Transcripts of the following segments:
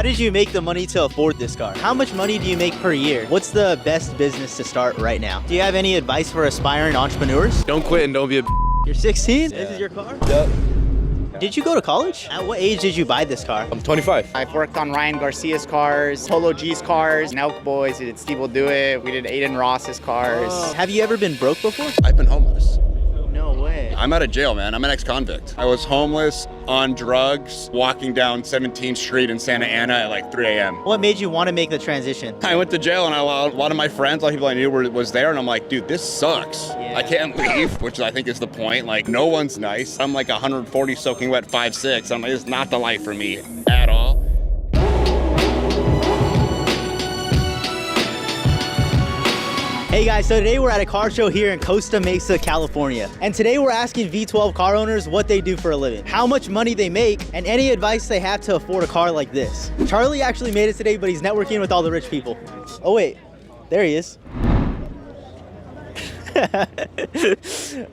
did you make the money to afford this car? How much money do you make per year? What's the best business to start right now? Do you have any advice for aspiring entrepreneurs? Don't quit and don't be a You're 16? Yeah. This is your car? Yep. Did you go to college? At what age did you buy this car? I'm 25. I've worked on Ryan Garcia's cars, Polo G's cars, Nelk Boys, we did Steve Will Do It, we did Aiden Ross's cars. Have you ever been broke before? I've been homeless. No way. I'm out of jail, man. I'm an ex-convict. I was homeless, on drugs, walking down 17th Street in Santa Ana at like 3 a.m. What made you want to make the transition? I went to jail and a lot of my friends, a lot of people I knew was there, and I'm like, dude, this sucks. Yeah. I can't leave, which I think is the point. Like, no one's nice. I'm like 140 soaking wet 5'6". I'm like, it's not the life for me at all. Hey guys, so today we're at a car show here in Costa Mesa, California. And today we're asking V12 car owners what they do for a living, how much money they make, and any advice they have to afford a car like this. Charlie actually made it today, but he's networking with all the rich people. Oh wait, there he is. All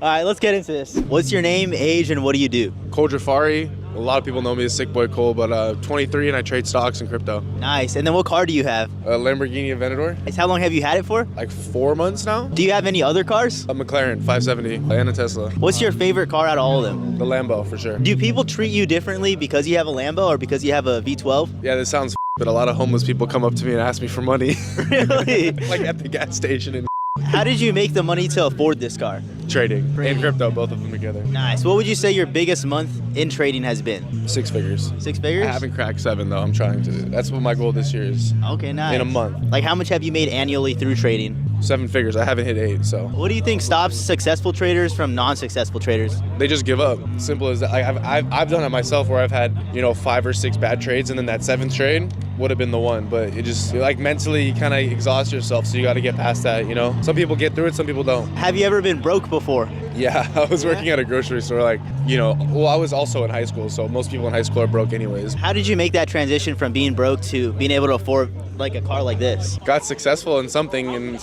right, let's get into this. What's your name, age, and what do you do? Cole Jafari. A lot of people know me as Sick Boy Cole, but 23 and I trade stocks and crypto. Nice. And then what car do you have? A Lamborghini Aventador. How long have you had it for? Like 4 months now. Do you have any other cars? A McLaren 570 and a Tesla. What's your favorite car out of all of them? The Lambo for sure. Do people treat you differently because you have a Lambo or because you have a V12? Yeah, this sounds but a lot of homeless people come up to me and ask me for money. Really? Like at the gas station and How did you make the money to afford this car? trading and crypto, both of them together. Nice. What would you say your biggest month in trading has been? 6 figures. 6 figures? I haven't cracked 7 though. I'm trying to. That's what my goal this year is. Okay, nice. In a month. Like how much have you made annually through trading? 7 figures. I haven't hit 8, so What do you think stops successful traders from non-successful traders? they just give up. Simple as that. I've done it myself where I've had 5 or 6 bad trades, and then that 7th trade would have been the one. But it just like mentally you kind of exhaust yourself, so you got to get past that. Some people get through it, some people don't. Have you ever been broke before? Yeah, I was working at a grocery store. Well, I was also in high school, so most people in high school are broke anyways. How did you make that transition from being broke to being able to afford like a car like this? Got successful in something, and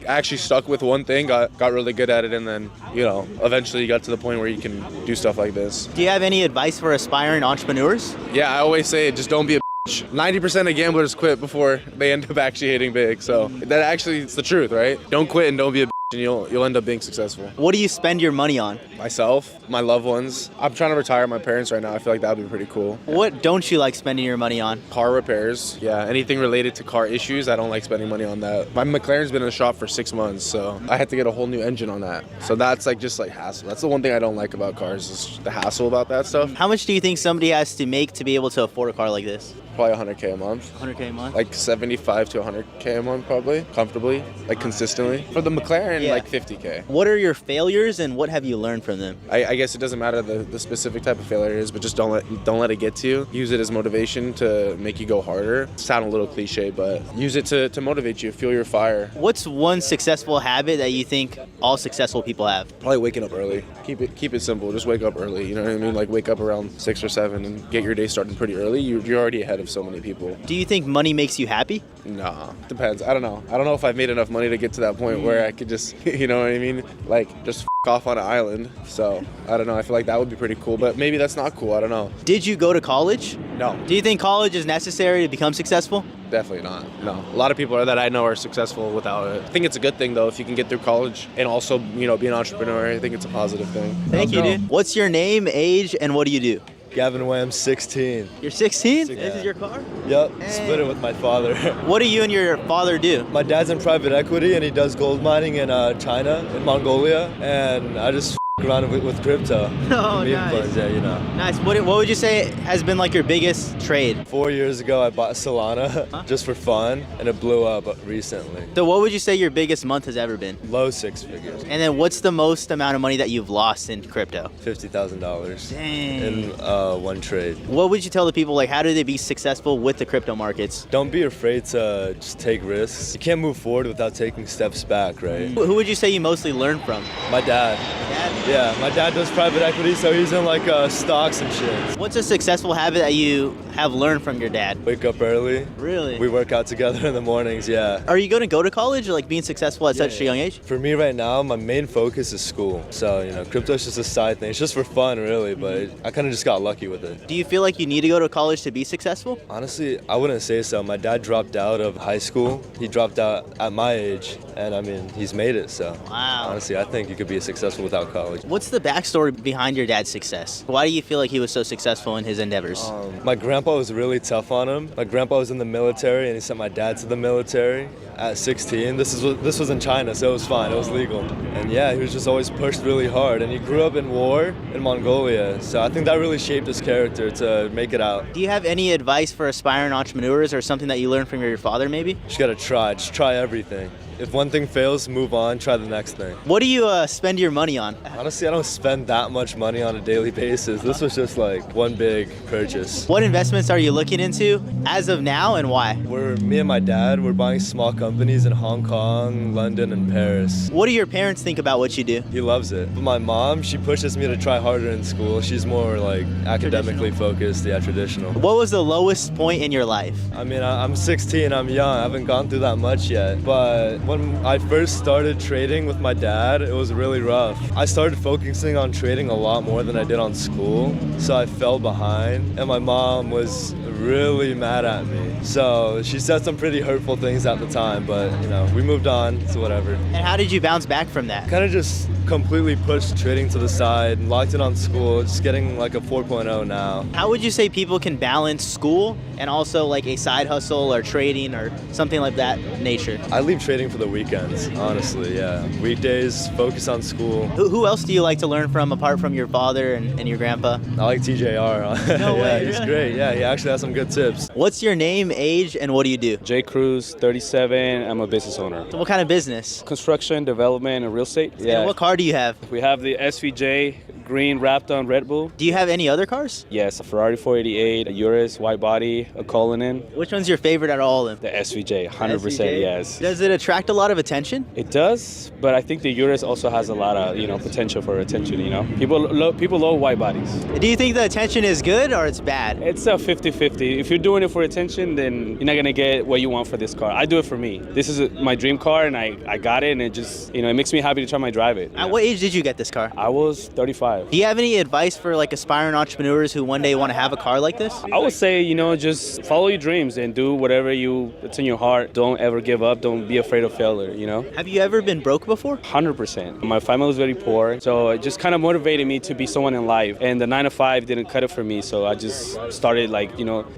actually stuck with one thing. Got really good at it, and then eventually you got to the point where you can do stuff like this. Do you have any advice for aspiring entrepreneurs? Yeah, I always say just don't be a bitch. 90% of gamblers quit before they end up actually hitting big. So that actually it's the truth, right? Don't quit and don't be a bitch, and you'll end up being successful. What do you spend your money on? Myself, my loved ones. I'm trying to retire my parents right now. I feel like that would be pretty cool. What don't you like spending your money on? Car repairs. Yeah, anything related to car issues, I don't like spending money on that. My McLaren's been in the shop for 6 months, so I had to get a whole new engine on that. So that's just hassle. That's the one thing I don't like about cars is the hassle about that stuff. How much do you think somebody has to make to be able to afford a car like this? Probably $100K a month. 100K a month? Like 75 to 100K a month probably, comfortably, like consistently. For the McLaren, Yeah. like 50K. What are your failures and what have you learned from them? I guess it doesn't matter the specific type of failure it is, but just don't let it get to you. Use it as motivation to make you go harder. Sound a little cliche, but use it to motivate you, fuel your fire. What's one successful habit that you think all successful people have? Probably waking up early. Keep it simple. Just wake up early. You know what I mean? Like wake up around 6 or 7 and get your day started pretty early. You're already ahead of so many people. Do you think money makes you happy? Nah, depends. I don't know. I don't know if I've made enough money to get to that point where I could just, you know what I mean? Like just off on an island. So I don't know. I feel like that would be pretty cool, but maybe that's not cool. I don't know. Did you go to college? No, Do you think college is necessary to become successful? definitely not. No, a lot of people that I know are successful without it. I think it's a good thing though if you can get through college and also be an entrepreneur. I think it's a positive thing. Thank you, dude. What's your name, age, and what do you do? Gavin, I'm 16. You're 16? Yeah. This is your car? Yep, Hey. split it with my father. What do you and your father do? My dad's in private equity and he does gold mining in China, in Mongolia, and I just around with crypto. Oh, Meme nice. coins, yeah, Nice. What would you say has been like your biggest trade? 4 years ago, I bought Solana just for fun, and it blew up recently. So what would you say your biggest month has ever been? Low 6 figures, And then what's the most amount of money that you've lost in crypto? $50,000 Dang. in one trade. What would you tell the people, like how do they be successful with the crypto markets? Don't be afraid to just take risks. You can't move forward without taking steps back, right? Who would you say you mostly learn from? My dad. Dad? Yeah, my dad does private equity, so he's in like stocks and shit. What's a successful habit that you have learned from your dad? Wake up early. Really? We work out together in the mornings, yeah. Are you going to go to college or like being successful at such a young age? For me right now, my main focus is school. So, you know, crypto's just a side thing. It's just for fun, really, but I kind of just got lucky with it. Do you feel like you need to go to college to be successful? Honestly, I wouldn't say so. My dad dropped out of high school. He dropped out at my age, and I mean, he's made it, so. Wow. Honestly, I think you could be successful without college. What's the backstory behind your dad's success? Why do you feel like he was so successful in his endeavors? My grandpa was really tough on him. My grandpa was in the military, and he sent my dad to the military at 16. This was in China, so it was fine. It was legal. And yeah, he was just always pushed really hard. And he grew up in war in Mongolia, so I think that really shaped his character to make it out. Do you have any advice for aspiring entrepreneurs or something that you learned from your father maybe? Just gotta try. Just try everything. If one thing fails, move on, try the next thing. What do you spend your money on? Honestly, I don't spend that much money on a daily basis. This was just like one big purchase. What investments are you looking into as of now and why? Me and my dad, we're buying small companies in Hong Kong, London, and Paris. What do your parents think about what you do? He loves it. But my mom, she pushes me to try harder in school. She's more like academically focused, yeah, traditional. What was the lowest point in your life? I mean, I'm 16, I'm young, I haven't gone through that much yet. But when I first started trading with my dad, it was really rough. I started focusing on trading a lot more than I did on school, so I fell behind, and my mom was really mad at me. So she said some pretty hurtful things at the time, but you know, we moved on, so whatever. And how did you bounce back from that? Kind of just completely pushed trading to the side, locked it on school, just getting like a 4.0 now. How would you say people can balance school and also like a side hustle or trading or something like that nature? I leave trading for the weekends, honestly, yeah. Weekdays, focus on school. Who else do you like to learn from apart from your father and your grandpa? I like TJR. No yeah, way, he's really? great. Yeah, he actually has some good tips. What's your name, age, and what do you do? Jay Cruz, 37. I'm a business owner. So what kind of business? Construction, development, and real estate. And what car do you have? We have the SVJ, green wrapped on Red Bull. Do you have any other cars? Yes, a Ferrari 488, a Urus, white body, a Cullinan. Which one's your favorite out of all of them? The SVJ, 100% SVJ? yes. Does it attract a lot of attention? It does, but I think the Urus also has a lot of, potential for attention, People love white bodies. Do you think the attention is good or it's bad? It's a 50-50. If you're doing it for attention, then you're not going to get what you want for this car. I do it for me. This is my dream car, and I got it, and it just, it makes me happy to try and drive it. At what age did you get this car? I was 35. Do you have any advice for like aspiring entrepreneurs who one day want to have a car like this? I would say, just follow your dreams and do whatever it's in your heart. Don't ever give up. Don't be afraid of failure, Have you ever been broke before? 100%. My family was very poor, so it just kind of motivated me to be someone in life. And the 9-to-5 didn't cut it for me, so I just started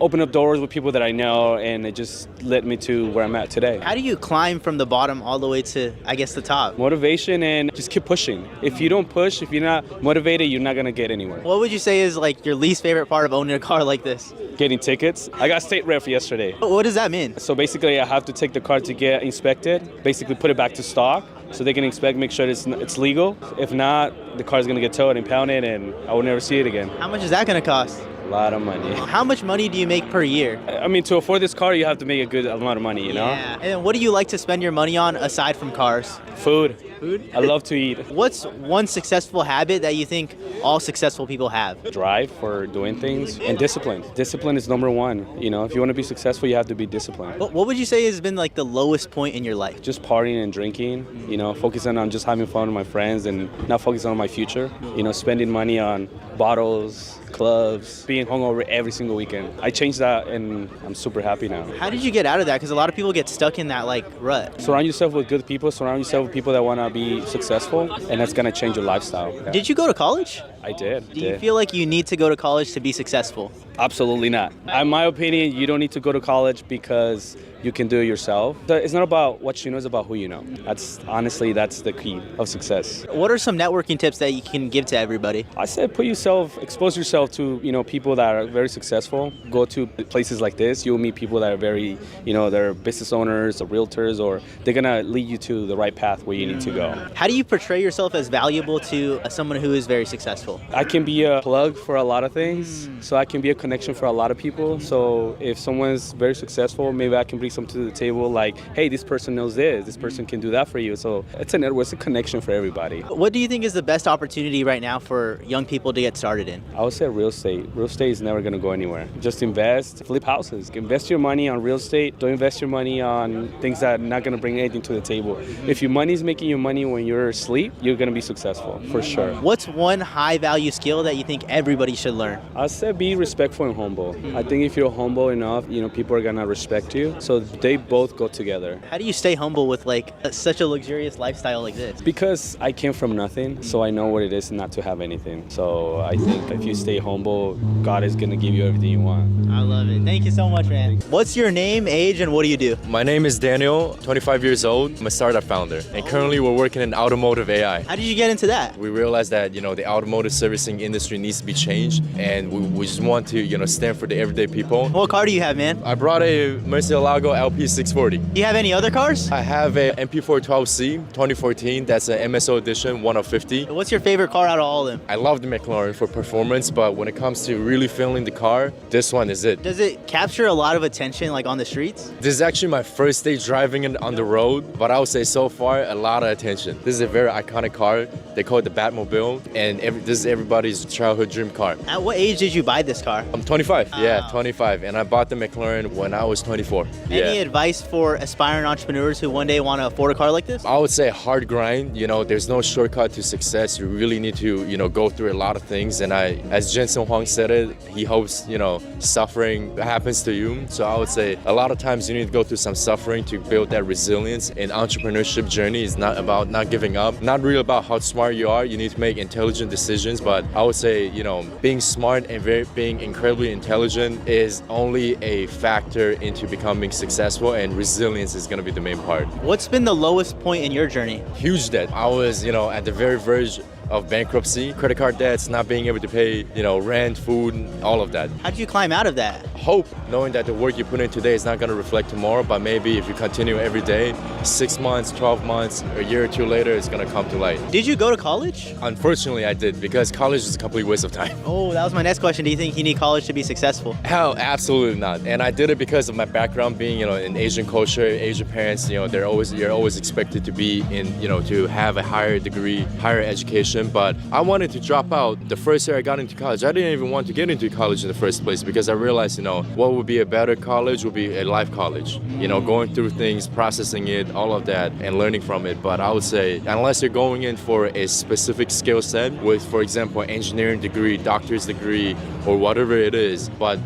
open up doors with people that I know, and it just led me to where I'm at today. How do you climb from the bottom all the way to, I guess, the top? Motivation and just keep pushing. If you don't push, if you're not motivated, you're not gonna get anywhere. What would you say is like your least favorite part of owning a car like this? Getting tickets. I got state rep yesterday. What does that mean? So basically, I have to take the car to get inspected, basically put it back to stock, so they can inspect, make sure it's legal. If not, the car's gonna get towed and impounded, and I will never see it again. How much is that gonna cost? A lot of money. How much money do you make per year? I mean, to afford this car, you have to make a good amount of money, Yeah. And then what do you like to spend your money on aside from cars? Food. Food? I love to eat. What's one successful habit that you think all successful people have? Drive for doing things and discipline. Discipline is number one. If you want to be successful, you have to be disciplined. What would you say has been like the lowest point in your life? Just partying and drinking, focusing on just having fun with my friends and not focusing on my future. Spending money on bottles, clubs, being hungover every single weekend. I changed that and I'm super happy now. How did you get out of that? Because a lot of people get stuck in that rut. Surround yourself with good people, surround yourself with people that want to be successful, and that's going to change your lifestyle. Did you go to college? I did. Do you feel like you need to go to college to be successful? Absolutely not. In my opinion, you don't need to go to college because you can do it yourself. It's not about what you know, it's about who you know. That's the key of success. What are some networking tips that you can give to everybody? I said expose yourself to, people that are very successful. Go to places like this. You'll meet people that are very, they're business owners or realtors, or they're gonna lead you to the right path where you need to go. go. How do you portray yourself as valuable to someone who is very successful? I can be a plug for a lot of things, so I can be a connection for a lot of people. So if someone's very successful, maybe I can bring something to the table like, hey, this person knows this person can do that for you. So it's a network, it's a connection for everybody. What do you think is the best opportunity right now for young people to get started in? I would say real estate. Real estate is never going to go anywhere. Just invest, flip houses. Invest your money on real estate. Don't invest your money on things that are not going to bring anything to the table. If your money is making you money when you're asleep, you're going to be successful, for sure. What's one high value skill that you think everybody should learn? I'd say be respectful and humble. I think if you're humble enough, people are going to respect you. So they both go together. How do you stay humble with such a luxurious lifestyle like this? Because I came from nothing, so I know what it is not to have anything. So I think if you stay humble, God is going to give you everything you want. I love it. Thank you so much, man. What's your name, age, and what do you do? My name is Daniel, 25 years old. I'm a startup founder, and currently we're working in automotive AI. How did you get into that? We realized that, the automotive servicing industry needs to be changed, and we just want to, stand for the everyday people. What car do you have, man? I brought a Murcielago LP640. Do you have any other cars? I have a MP412C 2014. That's an MSO edition, 1 of 50. What's your favorite car out of all of them? I love the McLaren for performance, but when it comes to really feeling the car, this one is it. Does it capture a lot of attention on the streets? This is actually my first day driving it on the road, but I would say so far, a lot of attention. This is a very iconic car. They call it the Batmobile, and this is everybody's childhood dream car. At what age did you buy this car? I'm 25, yeah, 25, and I bought the McLaren when I was 24. Any advice for aspiring entrepreneurs who one day want to afford a car like this? I would say hard grind. There's no shortcut to success. You really need to, go through a lot of things. And as Jensen Huang said it, he hopes, suffering happens to you. So I would say a lot of times you need to go through some suffering to build that resilience. And entrepreneurship journey is not about not giving up, not really about how smart you are. You need to make intelligent decisions. But I would say, being smart and being incredibly intelligent is only a factor into becoming successful, and resilience is going to be the main part. What's been the lowest point in your journey? Huge debt. I was, at the very verge of bankruptcy, credit card debts, not being able to pay, rent, food, all of that. How did you climb out of that? Hope, knowing that the work you put in today is not going to reflect tomorrow, but maybe if you continue every day, 6 months, 12 months, a year or two later, it's going to come to light. Did you go to college? Unfortunately, I did, because college is a complete waste of time. Oh, that was my next question. Do you think you need college to be successful? Hell, absolutely not. And I did it because of my background being, in Asian culture, Asian parents, you're always expected to be in, to have a higher degree, higher education. But I wanted to drop out the first year I got into college. I didn't even want to get into college in the first place because I realized, what would be a better college would be a life college. Going through things, processing it, all of that, and learning from it. But I would say, unless you're going in for a specific skill set with, for example, engineering degree, doctor's degree, or whatever it is, but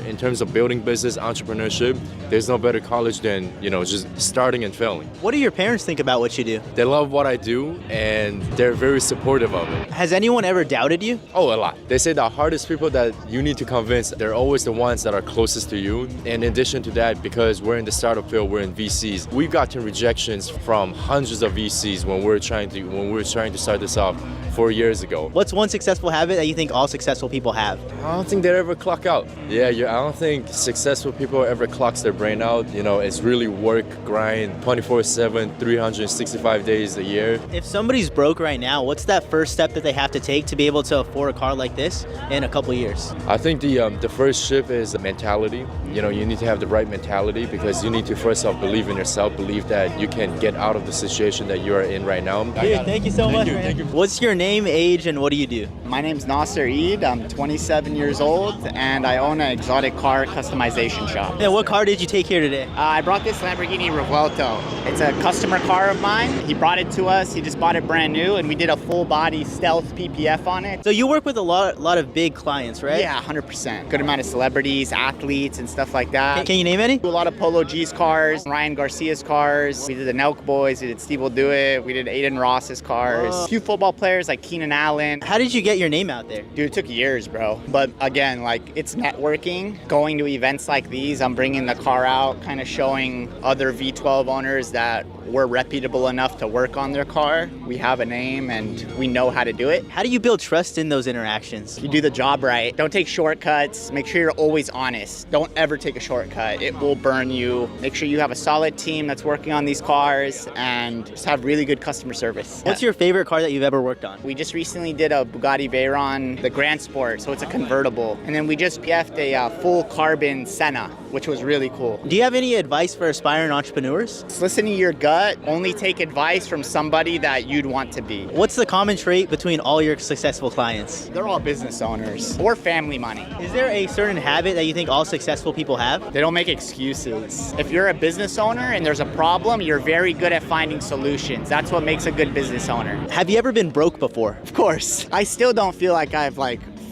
in terms of building business, entrepreneurship, there's no better college than, just starting and failing. What do your parents think about what you do? They love what I do, and they're very supportive of it. Has anyone ever doubted you? Oh, a lot. They say the hardest people that you need to convince, they're always the ones that are closest to you. In addition to that, because we're in the startup field, we're in VCs, we've gotten rejections from hundreds of VCs when we were trying to start this off 4 years ago. What's one successful habit that you think all successful people have? I don't think they ever clock out. I don't think successful people ever clocks their brain out. It's really work, grind, 24/7, 365 days a year. If somebody's broke right now, what's that first step that they have to take to be able to afford a car like this in a couple years? I think the first shift is the mentality. You need to have the right mentality because you need to first off believe in yourself, believe that you can get out of the situation that you are in right now. Dude, thank you so much, man. Thank you. What's your name, age, and what do you do? My name's Nasser. I'm 27 years old, and I own an exotic car customization shop. Yeah, what car did you take here today? I brought this Lamborghini Revuelto. It's a customer car of mine. He brought it to us. He just bought it brand new, and we did a full-body stealth PPF on it. So you work with a lot of big clients, right? Yeah, 100%. Good amount of celebrities, athletes, and stuff like that. Can you name any? A lot of Polo G's cars, Ryan Garcia's cars. We did the Nelk Boys. We did Steve Will Do It. We did Aiden Ross's cars. A few football players like like Keenan Allen. How did you get your name out there? Dude, it took years, bro. But again, like it's networking, going to events like these. I'm bringing the car out, kind of showing other V12 owners that we're reputable enough to work on their car. We have a name and we know how to do it. How do you build trust in those interactions? You do the job right. Don't take shortcuts. Make sure you're always honest. Don't ever take a shortcut. It will burn you. Make sure you have a solid team that's working on these cars and just have really good customer service. What's your favorite car that you've ever worked on? We just recently did a Bugatti Veyron, the Grand Sport, so it's a convertible. And then we just PF'd a full carbon Senna, which was really cool. Do you have any advice for aspiring entrepreneurs? Just listen to your gut. Only take advice from somebody that you'd want to be. What's the common trait between all your successful clients? They're all business owners or family money. Is there a certain habit that you think all successful people have? They don't make excuses. If you're a business owner and there's a problem, you're very good at finding solutions. That's what makes a good business owner. Have you ever been broke before? Of course. I still don't feel like I've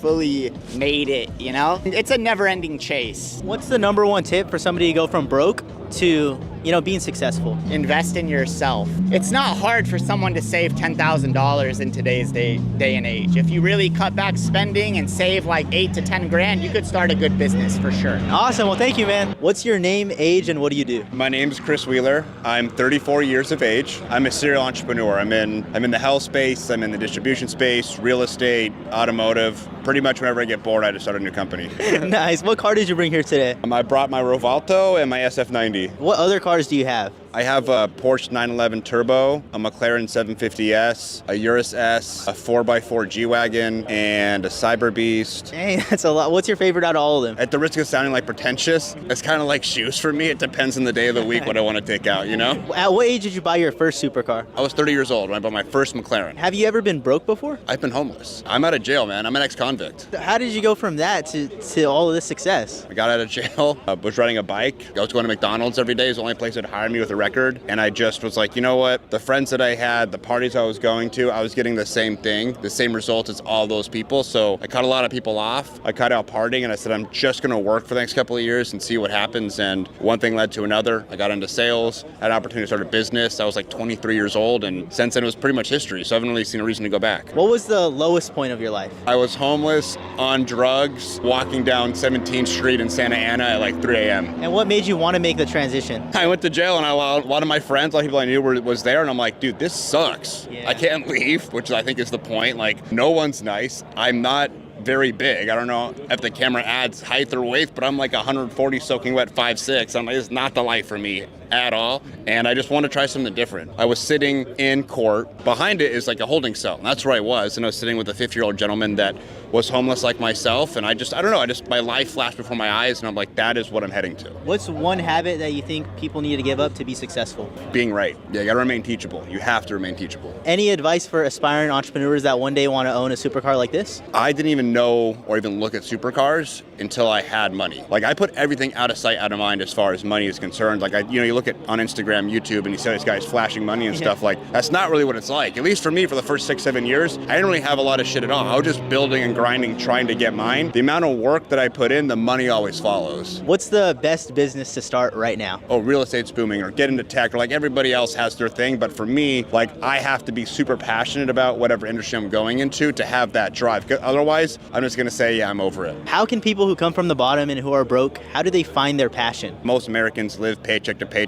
fully made it, you know? It's a never-ending chase. What's the number one tip for somebody to go from broke to, being successful? Invest in yourself. It's not hard for someone to save $10,000 in today's day and age. If you really cut back spending and save like 8 to 10 grand, you could start a good business for sure. Awesome. Well, thank you, man. What's your name, age, and what do you do? My name's Chris Wheeler. I'm 34 years of age. I'm a serial entrepreneur. I'm in the health space, I'm in the distribution space, real estate, automotive. Pretty much whenever I get bored, I just start a new company. Nice. What car did you bring here today? I brought my Rovalto and my SF90. What other cars do you have? I have a Porsche 911 Turbo, a McLaren 750S, a Urus S, a 4x4 G-Wagon, and a Cyber Beast. Dang, that's a lot. What's your favorite out of all of them? At the risk of sounding like pretentious, it's kind of like shoes for me. It depends on the day of the week what I want to take out, At what age did you buy your first supercar? I was 30 years old when I bought my first McLaren. Have you ever been broke before? I've been homeless. I'm out of jail, man. I'm an ex-convict. How did you go from that to all of this success? I got out of jail, was riding a bike. I was going to McDonald's every day. It was the only place that hired me with a record. And I just was like, you know what? The friends that I had, the parties I was going to, I was getting the same thing, the same results as all those people. So I cut a lot of people off. I cut out partying and I said, I'm just going to work for the next couple of years and see what happens. And one thing led to another. I got into sales, had an opportunity to start a business. I was like 23 years old. And since then it was pretty much history. So I haven't really seen a reason to go back. What was the lowest point of your life? I was homeless, on drugs, walking down 17th Street in Santa Ana at like 3 a.m. And what made you want to make the transition? I went to jail and a lot of my friends, a lot of people I knew was there, and I'm like, dude, this sucks. Yeah. I can't leave, which I think is the point. Like, no one's nice. I'm not very big. I don't know if the camera adds height or weight, but I'm like 140 soaking wet 5'6". I'm like, it's not the life for me at all. And I just want to try something different. I was sitting in court. Behind it is like a holding cell. And that's where I was. And I was sitting with a 50-year-old gentleman that was homeless like myself. And I don't know, my life flashed before my eyes. And I'm like, that is what I'm heading to. What's one habit that you think people need to give up to be successful? Being right. Yeah, you got to remain teachable. You have to remain teachable. Any advice for aspiring entrepreneurs that one day want to own a supercar like this? I didn't even know or even look at supercars until I had money. Like, I put everything out of sight, out of mind as far as money is concerned. Like, you look at on Instagram, YouTube, and you see these guys flashing money and stuff. Like, that's not really what it's like. At least for me, for the first 6-7 years, I didn't really have a lot of shit at all. I was just building and grinding, trying to get mine. The amount of work that I put in, the money always follows. What's the best business to start right now? Oh, real estate's booming, or get into tech, or like everybody else has their thing. But for me, like, I have to be super passionate about whatever industry I'm going into to have that drive. Otherwise, I'm just gonna say, yeah, I'm over it. How can people who come from the bottom and who are broke, how do they find their passion? Most Americans live paycheck to paycheck.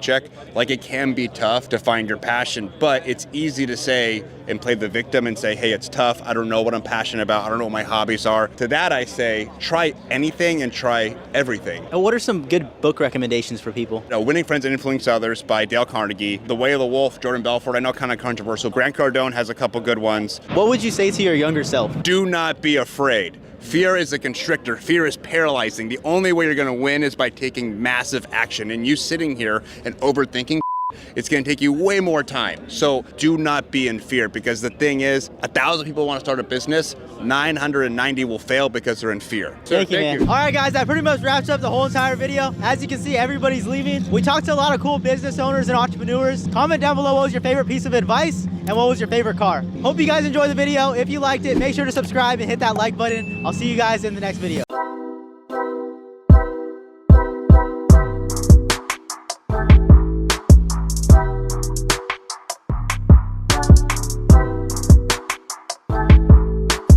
Like, it can be tough to find your passion, but it's easy to say and play the victim and say, hey, it's tough. I don't know what I'm passionate about. I don't know what my hobbies are. To that, I say, try anything and try everything. And what are some good book recommendations for people? Winning Friends and Influencing Others by Dale Carnegie. The Way of the Wolf, Jordan Belfort. I know, kind of controversial. Grant Cardone has a couple good ones. What would you say to your younger self? Do not be afraid. Fear is a constrictor. Fear is paralyzing. The only way you're going to win is by taking massive action. And you sitting here and overthinking, it's going to take you way more time. So do not be in fear, because the thing is, 1,000 people want to start a business, 990 will fail because they're in fear. So, thank you, man. All right, guys, that pretty much wraps up the whole entire video. As you can see, everybody's leaving. We talked to a lot of cool business owners and entrepreneurs. Comment down below what was your favorite piece of advice and what was your favorite car. Hope you guys enjoyed the video. If you liked it, make sure to subscribe and hit that like button. I'll see you guys in the next video.